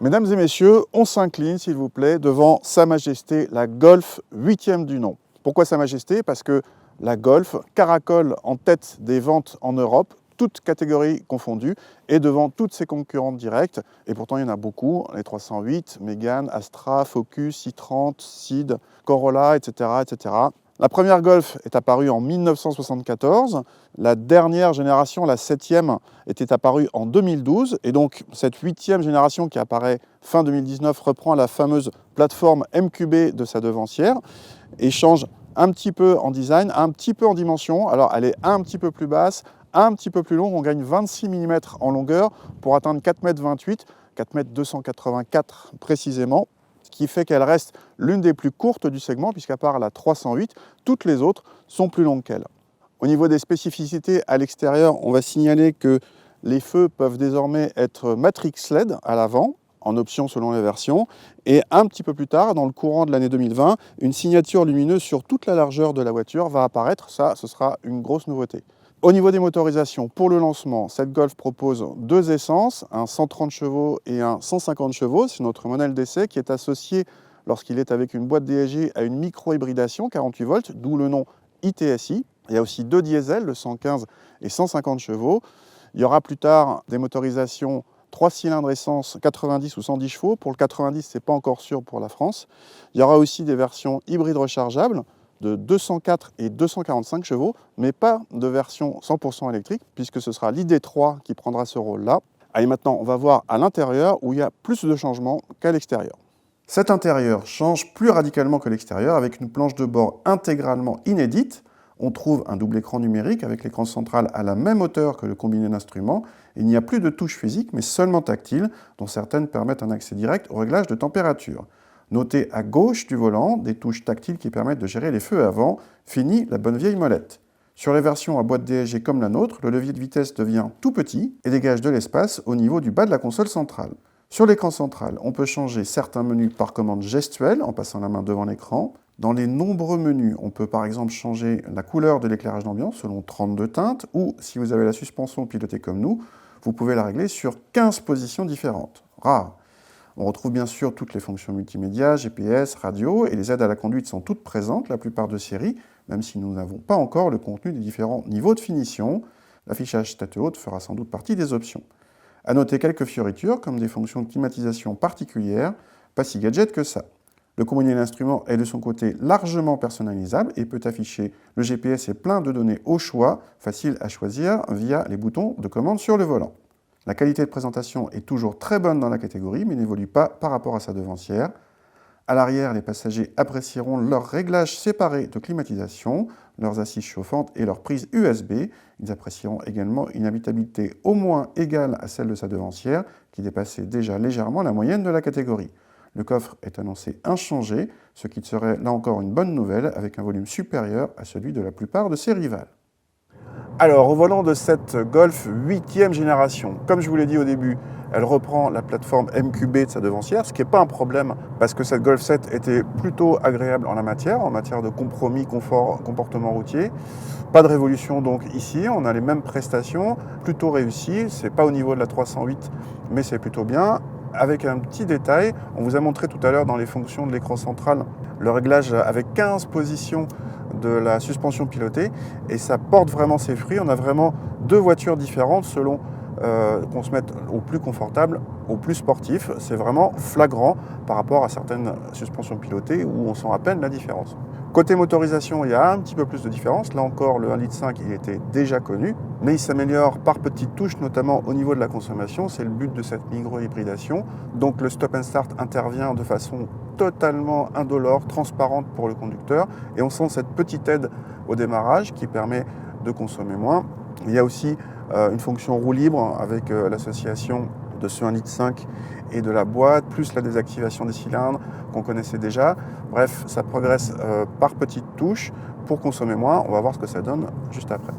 Mesdames et messieurs, on s'incline, s'il vous plaît, devant Sa Majesté, la Golf 8e du nom. Pourquoi Sa Majesté? Parce que la Golf caracole en tête des ventes en Europe, toutes catégories confondues, et devant toutes ses concurrentes directes. Et pourtant, il y en a beaucoup, les 308, Mégane, Astra, Focus, i30, Ceed, Corolla, etc., etc. La première Golf est apparue en 1974, la dernière génération, la 7e, était apparue en 2012, et donc cette 8e génération qui apparaît fin 2019 reprend la fameuse plateforme MQB de sa devancière et change un petit peu en design, un petit peu en dimension. Alors elle est un petit peu plus basse, un petit peu plus longue, on gagne 26 mm en longueur pour atteindre 4,28 m, 4,284 m précisément, ce qui fait qu'elle reste l'une des plus courtes du segment, puisqu'à part la 308, toutes les autres sont plus longues qu'elle. Au niveau des spécificités à l'extérieur, on va signaler que les feux peuvent désormais être Matrix LED à l'avant, en option selon les versions, et un petit peu plus tard, dans le courant de l'année 2020, une signature lumineuse sur toute la largeur de la voiture va apparaître. Ça, ce sera une grosse nouveauté. Au niveau des motorisations, pour le lancement, cette Golf propose deux essences, un 130 chevaux et un 150 chevaux. C'est notre modèle d'essai qui est associé, lorsqu'il est avec une boîte DSG, à une micro-hybridation 48 volts, d'où le nom ITSI. Il y a aussi deux diesels, le 115 et 150 chevaux. Il y aura plus tard des motorisations 3 cylindres essence 90 ou 110 chevaux. Pour le 90, ce n'est pas encore sûr pour la France. Il y aura aussi des versions hybrides rechargeables de 204 et 245 chevaux, mais pas de version 100% électrique, puisque ce sera l'ID3 qui prendra ce rôle-là. Allez, maintenant, on va voir à l'intérieur où il y a plus de changements qu'à l'extérieur. Cet intérieur change plus radicalement que l'extérieur, avec une planche de bord intégralement inédite. On trouve un double écran numérique avec l'écran central à la même hauteur que le combiné d'instruments. Il n'y a plus de touches physiques, mais seulement tactiles, dont certaines permettent un accès direct au réglage de température. Notez à gauche du volant des touches tactiles qui permettent de gérer les feux avant. Fini la bonne vieille molette. Sur les versions à boîte DSG comme la nôtre, le levier de vitesse devient tout petit et dégage de l'espace au niveau du bas de la console centrale. Sur l'écran central, on peut changer certains menus par commande gestuelle en passant la main devant l'écran. Dans les nombreux menus, on peut par exemple changer la couleur de l'éclairage d'ambiance selon 32 teintes, ou si vous avez la suspension pilotée comme nous, vous pouvez la régler sur 15 positions différentes. Rare. On retrouve bien sûr toutes les fonctions multimédia, GPS, radio, et les aides à la conduite sont toutes présentes, la plupart de série, même si nous n'avons pas encore le contenu des différents niveaux de finition. L'affichage tête haute fera sans doute partie des options. À noter quelques fioritures, comme des fonctions de climatisation particulières, pas si gadget que ça. Le combiné d'instruments est de son côté largement personnalisable et peut afficher le GPS et plein de données au choix, facile à choisir via les boutons de commande sur le volant. La qualité de présentation est toujours très bonne dans la catégorie, mais n'évolue pas par rapport à sa devancière. À l'arrière, les passagers apprécieront leurs réglages séparés de climatisation, leurs assises chauffantes et leurs prises USB. Ils apprécieront également une habitabilité au moins égale à celle de sa devancière, qui dépassait déjà légèrement la moyenne de la catégorie. Le coffre est annoncé inchangé, ce qui serait là encore une bonne nouvelle, avec un volume supérieur à celui de la plupart de ses rivales. Alors, au volant de cette Golf 8e génération, comme je vous l'ai dit au début, elle reprend la plateforme MQB de sa devancière, ce qui n'est pas un problème parce que cette Golf 7 était plutôt agréable en matière de compromis, confort, comportement routier. Pas de révolution donc ici, on a les mêmes prestations, plutôt réussies, c'est pas au niveau de la 308, mais c'est plutôt bien. Avec un petit détail, on vous a montré tout à l'heure dans les fonctions de l'écran central le réglage avec 15 positions de la suspension pilotée et ça porte vraiment ses fruits. On a vraiment deux voitures différentes selon qu'on se mette au plus confortable, au plus sportif. C'est vraiment flagrant par rapport à certaines suspensions pilotées où on sent à peine la différence. Côté motorisation, il y a un petit peu plus de différence. Là encore, le 1,5 litre, il était déjà connu, mais il s'améliore par petites touches, notamment au niveau de la consommation. C'est le but de cette micro-hybridation. Donc le stop and start intervient de façon totalement indolore, transparente pour le conducteur. Et on sent cette petite aide au démarrage qui permet de consommer moins. Il y a aussi une fonction roue libre avec l'association de ce 1,5 litre et de la boîte, plus la désactivation des cylindres qu'on connaissait déjà. Bref, ça progresse par petites touches pour consommer moins. On va voir ce que ça donne juste après.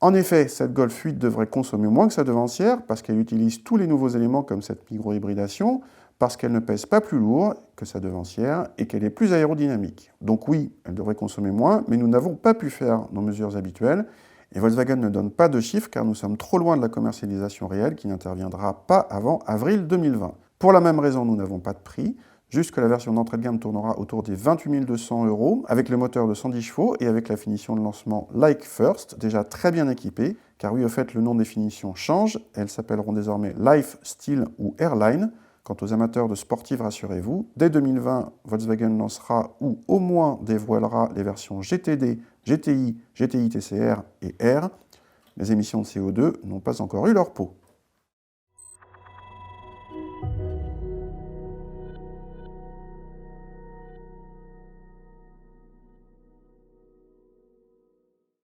En effet, cette Golf 8 devrait consommer moins que sa devancière parce qu'elle utilise tous les nouveaux éléments comme cette micro-hybridation, parce qu'elle ne pèse pas plus lourd que sa devancière et qu'elle est plus aérodynamique. Donc oui, elle devrait consommer moins, mais nous n'avons pas pu faire nos mesures habituelles. Et Volkswagen ne donne pas de chiffres car nous sommes trop loin de la commercialisation réelle qui n'interviendra pas avant avril 2020. Pour la même raison, nous n'avons pas de prix, juste que la version d'entrée de gamme tournera autour des 28 200 €, avec le moteur de 110 chevaux et avec la finition de lancement Like First, déjà très bien équipée, car oui, au fait, le nom des finitions change, elles s'appelleront désormais Life, Style ou Airline. Quant aux amateurs de sportives, rassurez-vous, dès 2020, Volkswagen lancera ou au moins dévoilera les versions GTD, GTI, GTI TCR et R. Les émissions de CO2 n'ont pas encore eu leur pot.